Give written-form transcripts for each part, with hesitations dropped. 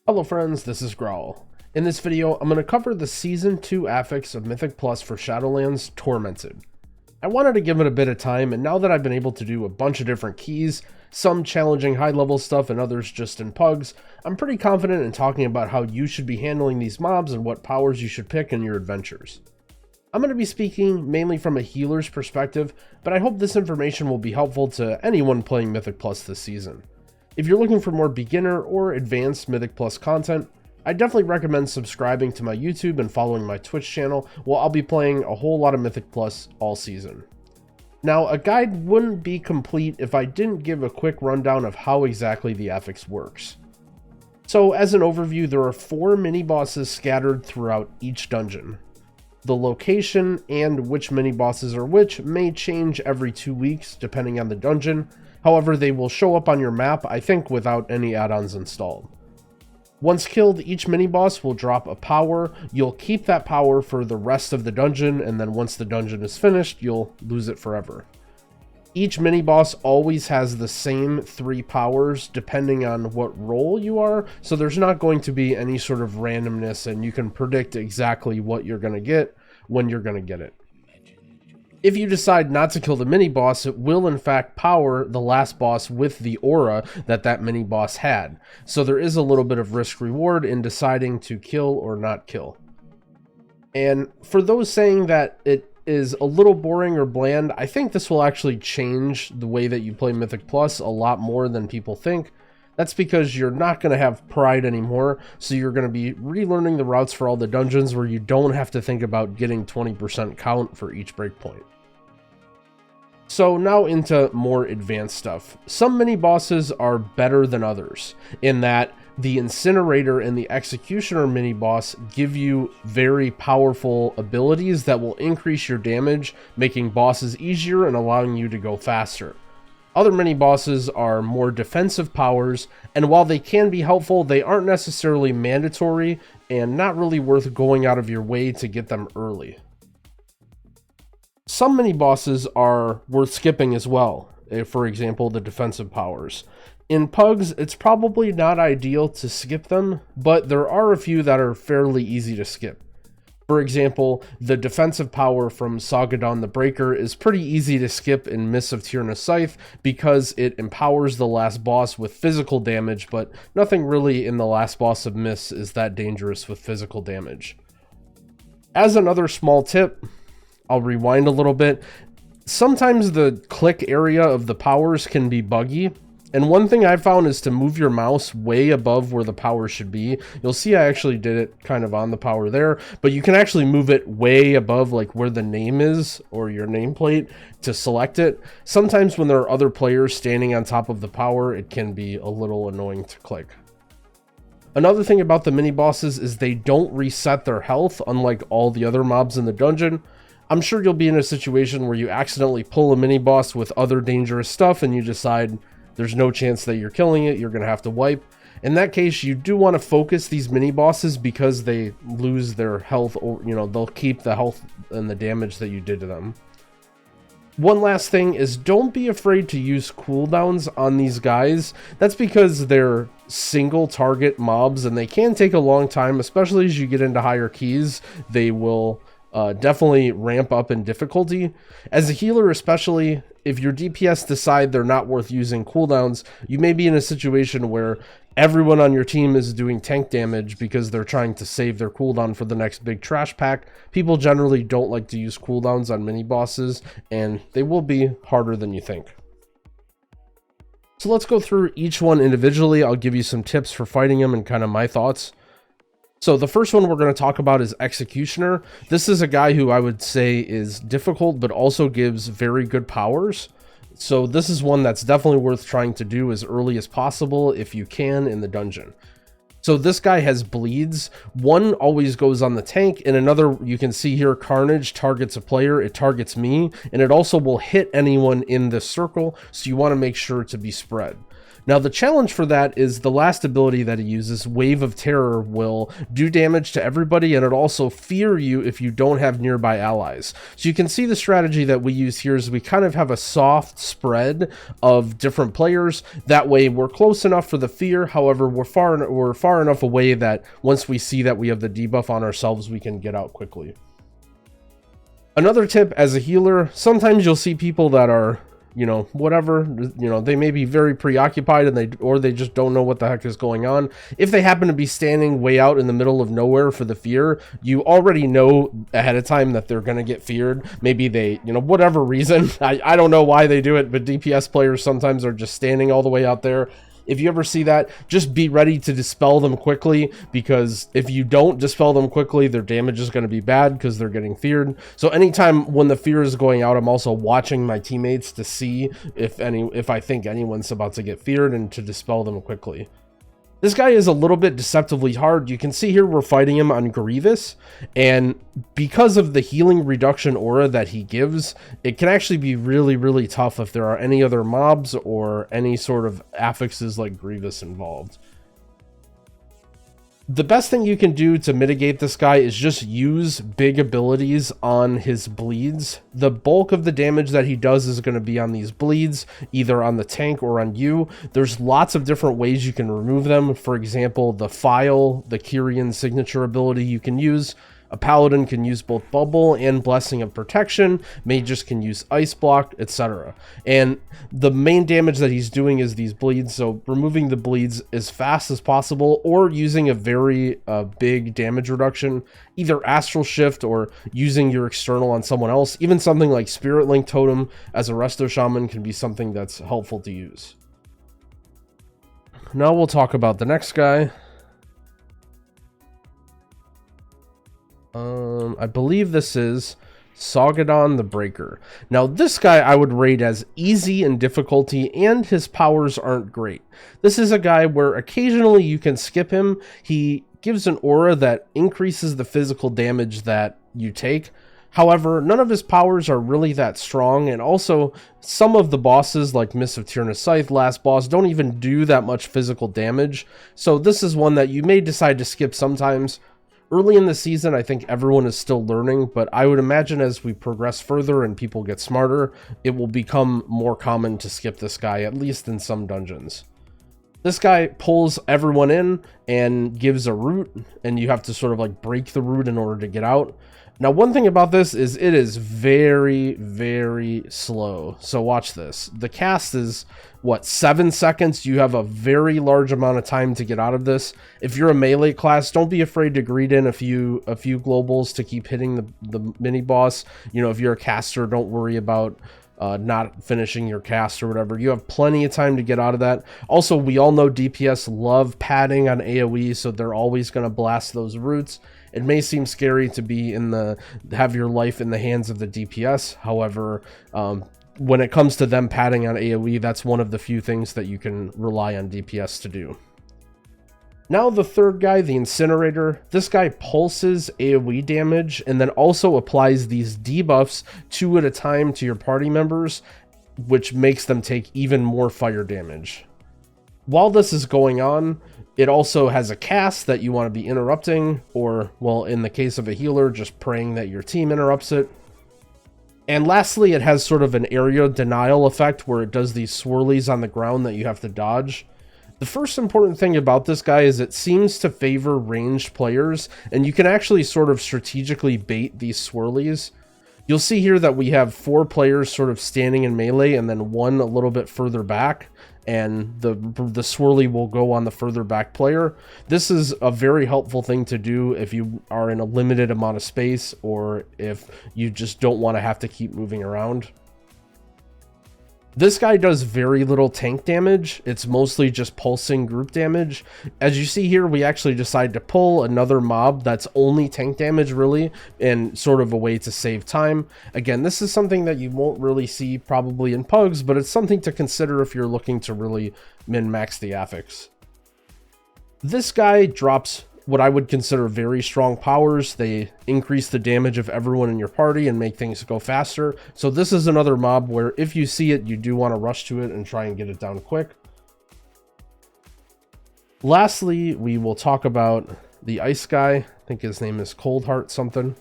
Hello friends, this is Growl. In this video, I'm going to cover the Season 2 Affix of Mythic Plus for Shadowlands Tormented. I wanted to give it a bit of time, and now that I've been able to do a bunch of different keys, some challenging high-level stuff and others just in pugs, I'm pretty confident in talking about how you should be handling these mobs and what powers you should pick in your adventures. I'm going to be speaking mainly from a healer's perspective, but I hope this information will be helpful to anyone playing Mythic Plus this season. If you're looking for more beginner or advanced Mythic Plus content, I definitely recommend subscribing to my YouTube and following my Twitch channel, while I'll be playing a whole lot of Mythic Plus all season. Now, a guide wouldn't be complete if I didn't give a quick rundown of how exactly the Affix works. So, as an overview, there are 4 mini-bosses scattered throughout each dungeon. The location and which mini-bosses are which may change every 2 weeks depending on the dungeon. However, they will show up on your map, I think, without any add-ons installed. Once killed, each mini-boss will drop a power. You'll keep that power for the rest of the dungeon, and then once the dungeon is finished, you'll lose it forever. Each mini-boss always has the same 3 powers depending on what role you are, so there's not going to be any sort of randomness, and you can predict exactly what you're going to get when you're going to get it. If you decide not to kill the mini-boss, it will in fact power the last boss with the aura that mini-boss had. So there is a little bit of risk-reward in deciding to kill or not kill. And for those saying that it is a little boring or bland, I think this will actually change the way that you play Mythic Plus a lot more than people think. That's because you're not going to have pride anymore, so you're going to be relearning the routes for all the dungeons where you don't have to think about getting 20% count for each breakpoint. So now into more advanced stuff. Some mini-bosses are better than others, in that the Incinerator and the Executioner mini-boss give you very powerful abilities that will increase your damage, making bosses easier and allowing you to go faster. Other mini-bosses are more defensive powers, and while they can be helpful, they aren't necessarily mandatory and not really worth going out of your way to get them early. Some mini-bosses are worth skipping as well, for example, the defensive powers. In pugs, it's probably not ideal to skip them, but there are a few that are fairly easy to skip. For example, the defensive power from Sagadan the Breaker is pretty easy to skip in Mists of Tyrna's Scythe because it empowers the last boss with physical damage, but nothing really in the last boss of Mists is that dangerous with physical damage. As another small tip, I'll rewind a little bit. Sometimes the click area of the powers can be buggy. And one thing I found is to move your mouse way above where the power should be. You'll see I actually did it kind of on the power there, but you can actually move it way above like where the name is or your nameplate to select it. Sometimes when there are other players standing on top of the power, it can be a little annoying to click. Another thing about the mini bosses is they don't reset their health, unlike all the other mobs in the dungeon. I'm sure you'll be in a situation where you accidentally pull a mini boss with other dangerous stuff and you decide there's no chance that you're killing it, you're going to have to wipe. In that case, you do want to focus these mini bosses because they lose their health, or they'll keep the health and the damage that you did to them. One last thing is, don't be afraid to use cooldowns on these guys. That's because they're single target mobs and they can take a long time, especially as you get into higher keys. They will definitely ramp up in difficulty. As a healer, especially if your DPS decide they're not worth using cooldowns, you may be in a situation where everyone on your team is doing tank damage because they're trying to save their cooldown for the next big trash pack. People generally don't like to use cooldowns on mini bosses, and they will be harder than you think. So let's go through each one individually. I'll give you some tips for fighting them and kind of my thoughts. So the first one we're going to talk about is Executioner. This is a guy who I would say is difficult, but also gives very good powers. So this is one that's definitely worth trying to do as early as possible if you can in the dungeon. So this guy has bleeds. One always goes on the tank, and another, you can see here, Carnage targets a player, it targets me, and it also will hit anyone in this circle, so you want to make sure to be spread. Now the challenge for that is the last ability that he uses, Wave of Terror, will do damage to everybody, and it also fear you if you don't have nearby allies. So you can see the strategy that we use here is we kind of have a soft spread of different players. That way we're close enough for the fear, however we're far enough away that once we see that we have the debuff on ourselves, we can get out quickly. Another tip as a healer, sometimes you'll see people that are, you know, whatever, you know, they may be very preoccupied and they just don't know what the heck is going on. If they happen to be standing way out in the middle of nowhere for the fear, you already know ahead of time that they're going to get feared. Maybe they, you know, whatever reason, I don't know why they do it, but DPS players sometimes are just standing all the way out there. If you ever see that, just be ready to dispel them quickly, because if you don't dispel them quickly, their damage is going to be bad because they're getting feared. So anytime when the fear is going out, I'm also watching my teammates to see if I think anyone's about to get feared and to dispel them quickly. This guy is a little bit deceptively hard. You can see here we're fighting him on Grievous, and because of the healing reduction aura that he gives, it can actually be really, really tough if there are any other mobs or any sort of affixes like Grievous involved. The best thing you can do to mitigate this guy is just use big abilities on his bleeds. The bulk of the damage that he does is going to be on these bleeds, either on the tank or on you. There's lots of different ways you can remove them. For example, the File, the Kyrian signature ability you can use. A paladin can use both Bubble and Blessing of Protection. Mages can use Ice Block, etc. And the main damage that he's doing is these bleeds, so removing the bleeds as fast as possible, or using a very big damage reduction, either Astral Shift or using your external on someone else. Even something like Spirit Link Totem as a Resto Shaman can be something that's helpful to use. Now we'll talk about the next guy. I believe this is Soggodon the Breaker. Now this guy I would rate as easy in difficulty, and his powers aren't great. This is a guy where occasionally you can skip him. He gives an aura that increases the physical damage that you take. However, none of his powers are really that strong, and also some of the bosses like Mists of Tyrannus Scythe, last boss, don't even do that much physical damage. So this is one that you may decide to skip sometimes. Early in the season, I think everyone is still learning, but I would imagine as we progress further and people get smarter, it will become more common to skip this guy, at least in some dungeons. This guy pulls everyone in and gives a root, and you have to sort of like break the root in order to get out. Now, one thing about this is it is very, very slow. So watch this. The cast is, what, 7 seconds? You have a very large amount of time to get out of this. If you're a melee class, don't be afraid to greet in a few globals to keep hitting the mini boss. You know, if you're a caster, don't worry about not finishing your cast or whatever. You have plenty of time to get out of that. Also, we all know DPS love padding on AoE, so they're always going to blast those roots. It may seem scary to have your life in the hands of the DPS. However, when it comes to them padding on AoE, that's one of the few things that you can rely on DPS to do. Now the third guy, the Incinerator. This guy pulses AoE damage and then also applies these debuffs 2 at a time to your party members, which makes them take even more fire damage. While this is going on, it also has a cast that you want to be interrupting, or, well, in the case of a healer, just praying that your team interrupts it. And lastly, it has sort of an area denial effect where it does these swirlies on the ground that you have to dodge. The first important thing about this guy is it seems to favor ranged players, and you can actually sort of strategically bait these swirlies. You'll see here that we have 4 players sort of standing in melee and then 1 a little bit further back, and the swirly will go on the further back player. This is a very helpful thing to do if you are in a limited amount of space, or if you just don't want to have to keep moving around. This guy does very little tank damage. It's mostly just pulsing group damage. As you see here, we actually decide to pull another mob that's only tank damage, really, and sort of a way to save time. Again, this is something that you won't really see probably in pugs, but it's something to consider if you're looking to really min-max the affix. This guy drops what I would consider very strong powers. They increase the damage of everyone in your party and make things go faster. So this is another mob where if you see it, you do want to rush to it and try and get it down quick. Lastly, we will talk about the ice guy. I think his name is Coldheart something.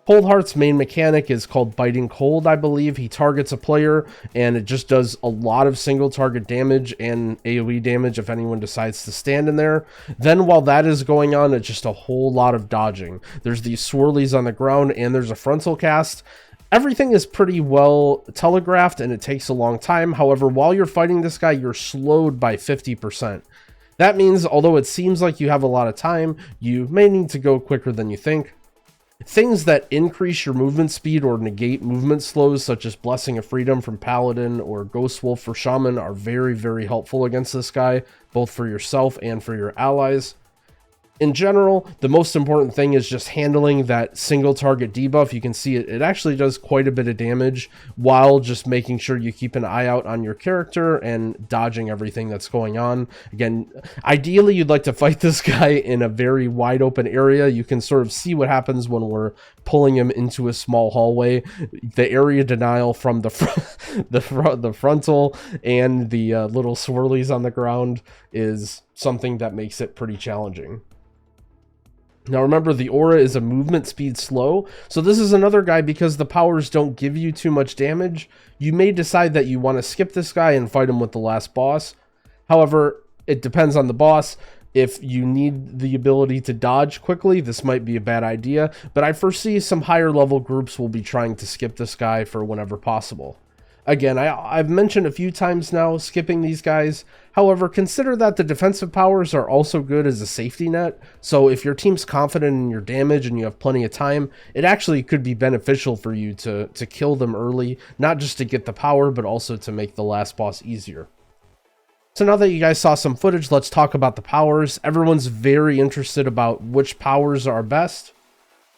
Coldheart's main mechanic is called Biting Cold, I believe. He targets a player, and it just does a lot of single target damage and AoE damage if anyone decides to stand in there. Then while that is going on, it's just a whole lot of dodging. There's these swirlies on the ground, and there's a frontal cast. Everything is pretty well telegraphed, and it takes a long time. However, while you're fighting this guy, you're slowed by 50%. That means, although it seems like you have a lot of time, you may need to go quicker than you think. Things that increase your movement speed or negate movement slows, such as Blessing of Freedom from Paladin or Ghost Wolf for Shaman, are very, very helpful against this guy, both for yourself and for your allies. In general, the most important thing is just handling that single target debuff. You can see it actually does quite a bit of damage while just making sure you keep an eye out on your character and dodging everything that's going on. Again, ideally you'd like to fight this guy in a very wide open area. You can sort of see what happens when we're pulling him into a small hallway. The area denial from the frontal and the little swirlies on the ground is something that makes it pretty challenging. Now remember, the aura is a movement speed slow, so this is another guy, because the powers don't give you too much damage, you may decide that you want to skip this guy and fight him with the last boss. However, it depends on the boss. If you need the ability to dodge quickly, this might be a bad idea, but I foresee some higher level groups will be trying to skip this guy for whenever possible. Again, I've mentioned a few times now skipping these guys. However, consider that the defensive powers are also good as a safety net. So if your team's confident in your damage and you have plenty of time, it actually could be beneficial for you to kill them early, not just to get the power, but also to make the last boss easier. So now that you guys saw some footage, let's talk about the powers. Everyone's very interested about which powers are best.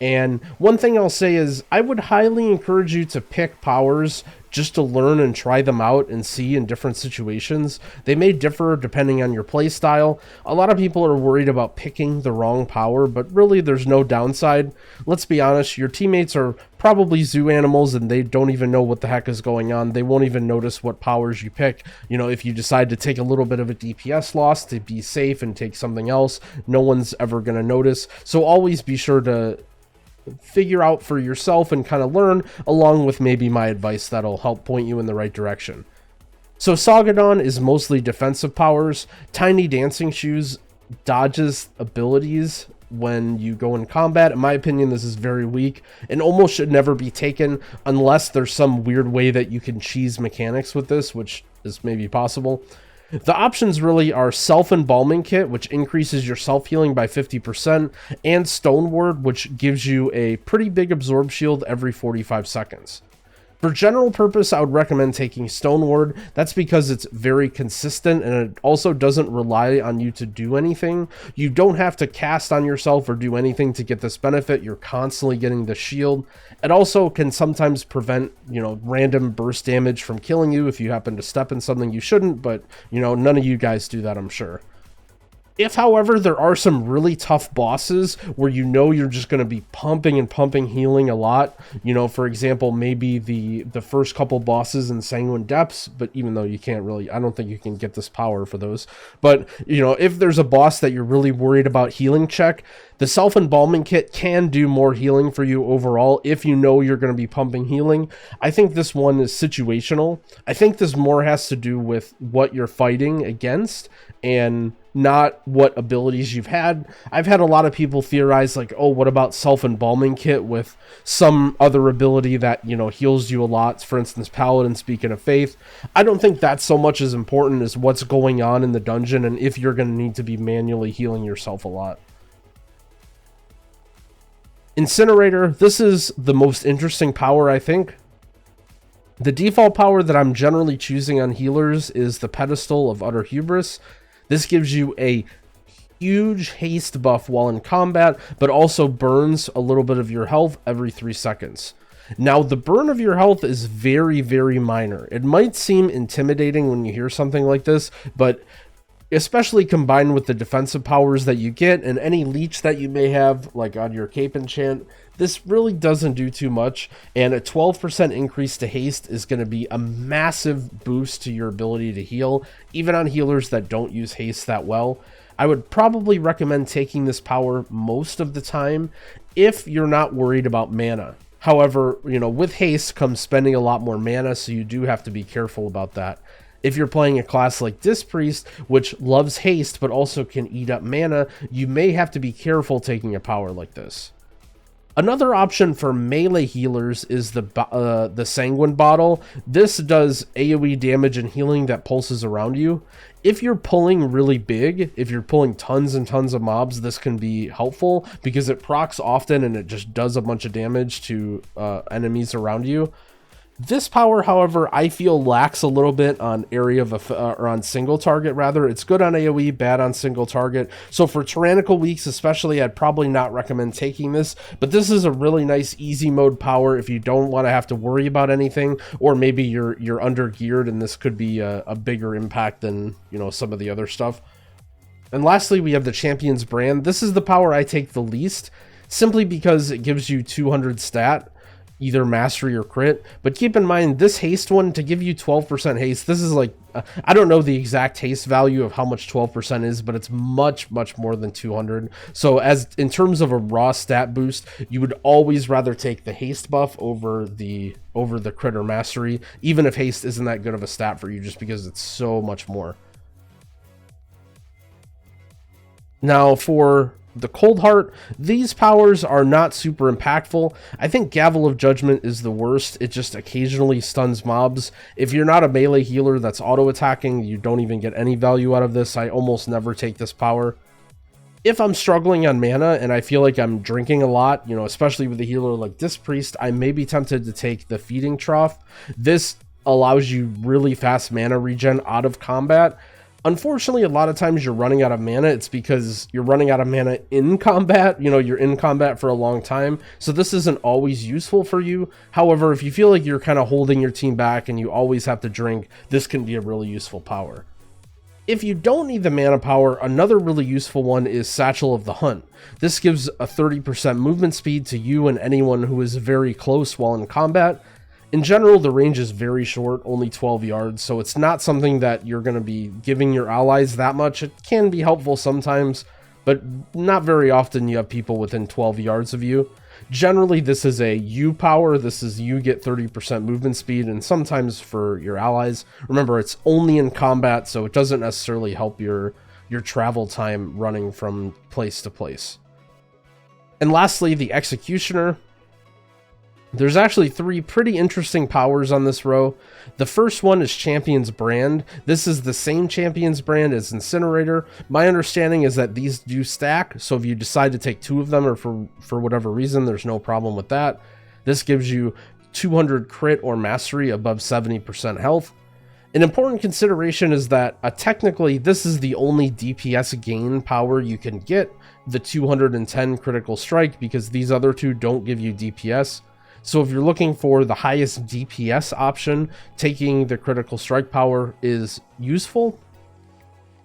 And one thing I'll say is I would highly encourage you to pick powers just to learn and try them out and see in different situations. They may differ depending on your play style. A lot of people are worried about picking the wrong power, but really there's no downside. Let's be honest, your teammates are probably zoo animals and they don't even know what the heck is going on. They won't even notice what powers you pick. You know, if you decide to take a little bit of a DPS loss to be safe and take something else, no one's ever going to notice. So always be sure to figure out for yourself and kind of learn, along with maybe my advice that'll help point you in the right direction. So Sagadon is mostly defensive powers. Tiny Dancing Shoes dodges abilities when you go in combat. In my opinion, this is very weak and almost should never be taken unless there's some weird way that you can cheese mechanics with this, which is maybe possible. The options really are Self-Embalming Kit, which increases your self-healing by 50%, and Stone Ward, which gives you a pretty big absorb shield every 45 seconds. For general purpose, I would recommend taking Stone Ward. That's because it's very consistent and it also doesn't rely on you to do anything. You don't have to cast on yourself or do anything to get this benefit. You're constantly getting the shield. It also can sometimes prevent, random burst damage from killing you if you happen to step in something you shouldn't, but, none of you guys do that, I'm sure. If, however, there are some really tough bosses where you're just going to be pumping and pumping healing a lot, for example, maybe the first couple bosses in Sanguine Depths, but even though you can't really, I don't think you can get this power for those. But, if there's a boss that you're really worried about healing check, the Self-Embalming Kit can do more healing for you overall if you know you're going to be pumping healing. I think this one is situational. I think this more has to do with what you're fighting against and not what abilities you've had. I've had a lot of people theorize like, oh, what about Self-Embalming Kit with some other ability that, heals you a lot, for instance, Paladin, Speaking of Faith. I don't think that's so much as important as what's going on in the dungeon and if you're going to need to be manually healing yourself a lot. Incinerator, this is the most interesting power, I think. The default power that I'm generally choosing on healers is the Pedestal of Utter Hubris. This gives you a huge haste buff while in combat, but also burns a little bit of your health every 3 seconds. Now, the burn of your health is very, very minor. It might seem intimidating when you hear something like this, but especially combined with the defensive powers that you get and any leech that you may have, like on your cape enchant. This really doesn't do too much, and a 12% increase to haste is going to be a massive boost to your ability to heal, even on healers that don't use haste that well. I would probably recommend taking this power most of the time if you're not worried about mana. However, with haste comes spending a lot more mana, so you do have to be careful about that. If you're playing a class like Disc Priest, which loves haste but also can eat up mana, you may have to be careful taking a power like this. Another option for melee healers is the Sanguine Bottle. This does AoE damage and healing that pulses around you. If you're pulling really big, if you're pulling tons and tons of mobs, this can be helpful because it procs often and it just does a bunch of damage to enemies around you. This power, however, I feel lacks a little bit on area of or on single target rather. It's good on AoE, bad on single target. So for tyrannical weeks especially, I'd probably not recommend taking this, but this is a really nice easy mode power if you don't want to have to worry about anything, or maybe you're under geared and this could be a bigger impact than some of the other stuff. And lastly, we have the Champion's Brand. This is the power I take the least, simply because it gives you 200 stat, either mastery or crit. But keep in mind, this haste one, to give you 12% haste, this is like, I don't know the exact haste value of how much 12% is, but it's much more than 200. So as in terms of a raw stat boost, you would always rather take the haste buff over the crit or mastery, even if haste isn't that good of a stat for you, just because it's so much more. Now for the Cold Heart, these powers are not super impactful. I think Gavel of Judgment is the worst. It just occasionally stuns mobs. If you're not a melee healer that's auto-attacking, you don't even get any value out of this. I almost never take this power. If I'm struggling on mana and I feel like I'm drinking a lot, especially with a healer like Disc Priest, I may be tempted to take the Feeding Trough. This allows you really fast mana regen out of combat. Unfortunately, a lot of times you're running out of mana. It's because you're running out of mana in combat. You're in combat for a long time, so this isn't always useful for you. However, if you feel like you're kind of holding your team back and you always have to drink, this can be a really useful power. If you don't need the mana power, another really useful one is Satchel of the Hunt. This gives a 30% movement speed to you and anyone who is very close while in combat. In general, the range is very short, only 12 yards, so it's not something that you're going to be giving your allies that much. It can be helpful sometimes, but not very often you have people within 12 yards of you. Generally, this is a you power. This is you get 30% movement speed, and sometimes for your allies. Remember, it's only in combat, so it doesn't necessarily help your travel time running from place to place. And lastly, the Executioner. There's actually 3 pretty interesting powers on this row. The first one is Champion's Brand. This is the same Champion's Brand as Incinerator. My understanding is that these do stack, so if you decide to take 2 of them or for whatever reason, there's no problem with that. This gives you 200 crit or mastery above 70% health. An important consideration is that technically this is the only DPS gain power you can get, the 210 critical strike, because these other 2 don't give you DPS. So if you're looking for the highest DPS option, taking the critical strike power is useful.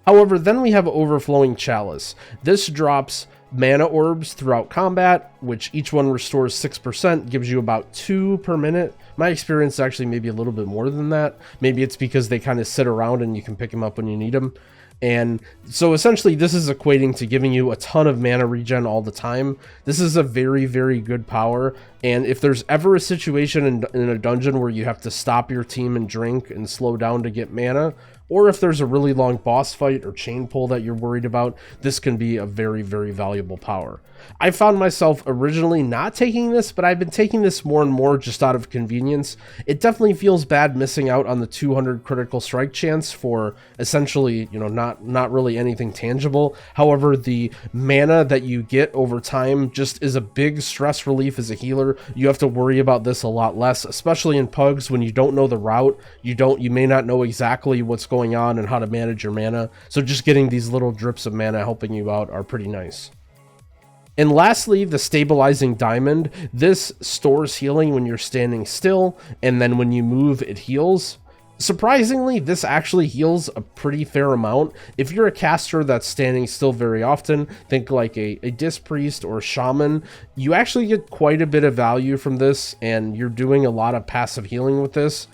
However, then we have Overflowing Chalice. This drops mana orbs throughout combat, which each one restores 6%, gives you about 2 per minute. My experience is actually maybe a little bit more than that. Maybe it's because they kind of sit around and you can pick them up when you need them. And so essentially this is equating to giving you a ton of mana regen all the time. This is a very good power, and if there's ever a situation in a dungeon where you have to stop your team and drink and slow down to get mana, or if there's a really long boss fight or chain pull that you're worried about, this can be a very valuable power. I found myself originally not taking this, but I've been taking this more and more just out of convenience. It definitely feels bad missing out on the 200 critical strike chance for essentially, not really anything tangible. However, the mana that you get over time just is a big stress relief as a healer. You have to worry about this a lot less, especially in pugs when you don't know the route. You may not know exactly what's going on and how to manage your mana. So just getting these little drips of mana helping you out are pretty nice. And lastly, the Stabilizing Diamond. This stores healing when you're standing still, and then when you move, it heals. Surprisingly, this actually heals a pretty fair amount. If you're a caster that's standing still very often, think like a disc priest or shaman, you actually get quite a bit of value from this, and you're doing a lot of passive healing with this.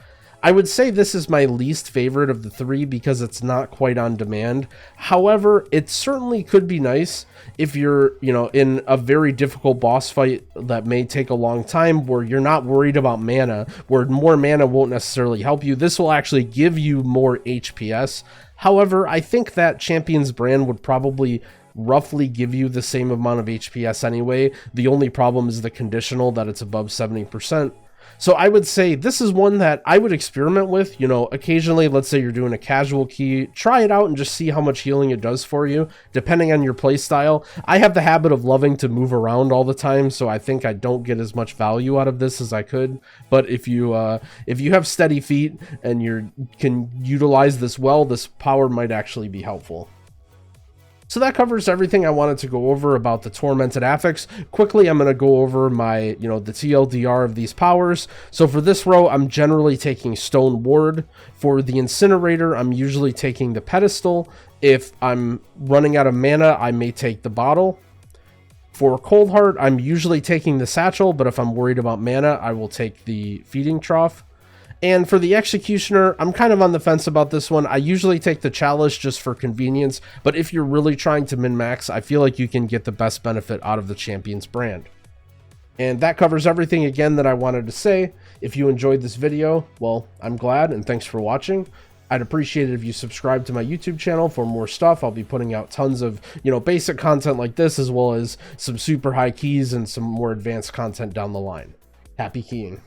I would say this is my least favorite of the three because it's not quite on demand. However, it certainly could be nice if you're, in a very difficult boss fight that may take a long time, where you're not worried about mana, where more mana won't necessarily help you. This will actually give you more HPS. However, I think that Champion's Brand would probably roughly give you the same amount of HPS anyway. The only problem is the conditional that it's above 70%. So I would say this is one that I would experiment with, occasionally. Let's say you're doing a casual key, try it out and just see how much healing it does for you, depending on your play style. I have the habit of loving to move around all the time, so I think I don't get as much value out of this as I could. But if you have steady feet and you can utilize this well, this power might actually be helpful. So that covers everything I wanted to go over about the Tormented Affix. Quickly, I'm going to go over my, the TLDR of these powers. So for this row, I'm generally taking Stone Ward. For the Incinerator, I'm usually taking the Pedestal. If I'm running out of mana, I may take the Bottle. For Cold Heart, I'm usually taking the Satchel, but if I'm worried about mana, I will take the Feeding Trough. And for the Executioner, I'm kind of on the fence about this one. I usually take the Chalice just for convenience, but if you're really trying to min-max, I feel like you can get the best benefit out of the Champion's Brand. And that covers everything again that I wanted to say. If you enjoyed this video, well, I'm glad, and thanks for watching. I'd appreciate it if you subscribe to my YouTube channel for more stuff. I'll be putting out tons of, basic content like this, as well as some super high keys and some more advanced content down the line. Happy keying.